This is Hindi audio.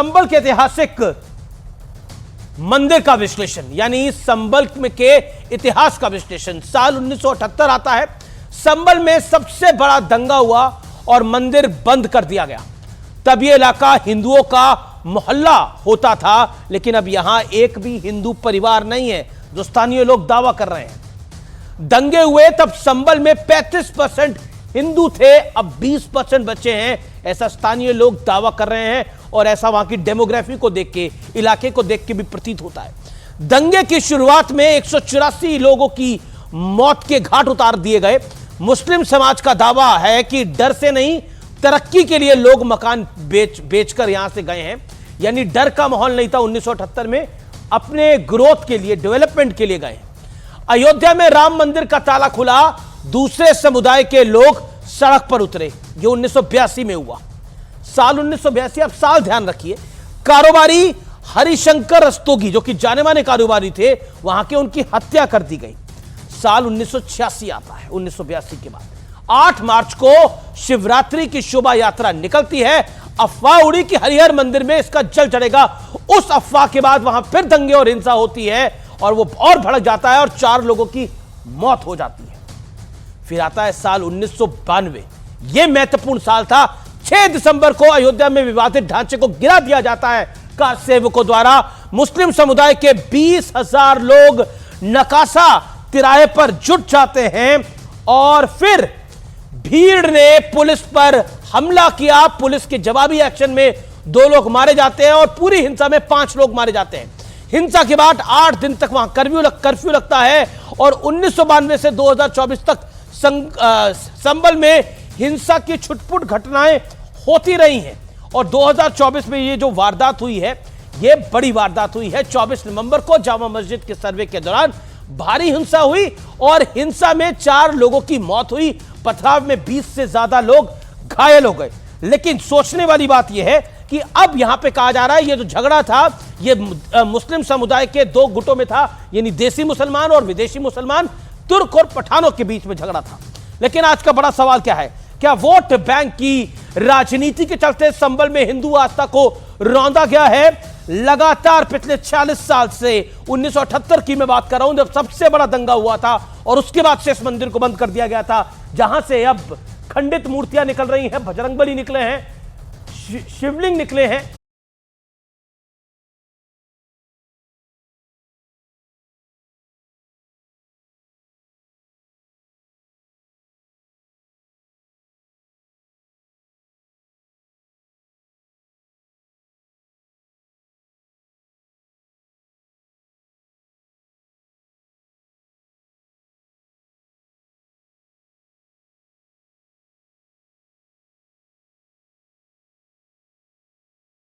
संबल के ऐतिहासिक मंदिर का विश्लेषण, यानी संबल के इतिहास का विश्लेषण। साल 1978 आता है, संबल में सबसे बड़ा दंगा हुआ और मंदिर बंद कर दिया गया। तब यह इलाका हिंदुओं का मोहल्ला होता था, लेकिन अब यहां एक भी हिंदू परिवार नहीं है, जो स्थानीय लोग दावा कर रहे हैं। दंगे हुए तब संबल में 35% हिंदू थे, अब 20% बचे हैं, ऐसा स्थानीय लोग दावा कर रहे हैं और ऐसा वहां की डेमोग्राफी को देख के, इलाके को देख के भी प्रतीत होता है। दंगे की शुरुआत में 184 लोगों की मौत के घाट उतार दिए गए। मुस्लिम समाज का दावा है कि डर से नहीं, तरक्की के लिए लोग मकान बेचकर यहां से गए हैं, यानी डर का माहौल नहीं था 1978 में, अपने ग्रोथ के लिए, डेवलपमेंट के लिए गए। अयोध्या में राम मंदिर का ताला खुला, दूसरे समुदाय के लोग सड़क पर उतरे। यह 1982 में हुआ, साल 1982। अब साल ध्यान रखिए। कारोबारी हरिशंकर रस्तोगी, जो कि जाने माने कारोबारी थे वहां के, उनकी हत्या कर दी गई। साल 1986 आता है, 1982 के बाद 8 मार्च को शिवरात्रि की शोभा यात्रा निकलती है। अफवाह उड़ी कि हरिहर मंदिर में इसका जल चढ़ेगा। उस अफवाह के बाद वहां फिर दंगे और हिंसा होती है और वो और भड़क जाता है और 4 लोगों की मौत हो जाती है। फिर आता है साल 1992। यह महत्वपूर्ण साल था। 6 दिसंबर को अयोध्या में विवादित ढांचे को गिरा दिया जाता है कार सेवकों द्वारा। मुस्लिम समुदाय के 20,000 लोग नकासा तिराहे पर जुट जाते हैं और फिर भीड़ ने पुलिस पर हमला किया। पुलिस के जवाबी एक्शन में 2 लोग मारे जाते हैं और पूरी हिंसा में 5 लोग मारे जाते हैं। हिंसा के बाद 8 दिन तक वहां कर्फ्यू लगता है और 1992 से 2024 तक संबल में हिंसा की छुटपुट घटनाएं होती रही हैं। और 2024 में ये जो वारदात हुई है, ये बड़ी वारदात हुई है। 24 नवंबर को जामा मस्जिद के सर्वे के दौरान भारी हिंसा हुई और हिंसा में 4 लोगों की मौत हुई। पथराव में 20 से ज्यादा लोग घायल हो गए। लेकिन सोचने वाली बात यह है कि अब यहां पे कहा जा रहा है, ये जो झगड़ा था, ये मुस्लिम समुदाय के 2 गुटों में था, यानी देसी मुसलमान और विदेशी मुसलमान, तुर्क और पठानों के बीच में झगड़ा था। लेकिन आज का बड़ा सवाल क्या है? क्या वोट बैंक की राजनीति के चलते संबल में हिंदू आस्था को रौंदा गया है? लगातार पिछले 40 साल से, 1978 की मैं बात कर रहा हूं, जब सबसे बड़ा दंगा हुआ था और उसके बाद से इस मंदिर को बंद कर दिया गया था, जहां से अब खंडित मूर्तियां निकल रही हैं, बजरंगबली निकले हैं, शिवलिंग निकले हैं।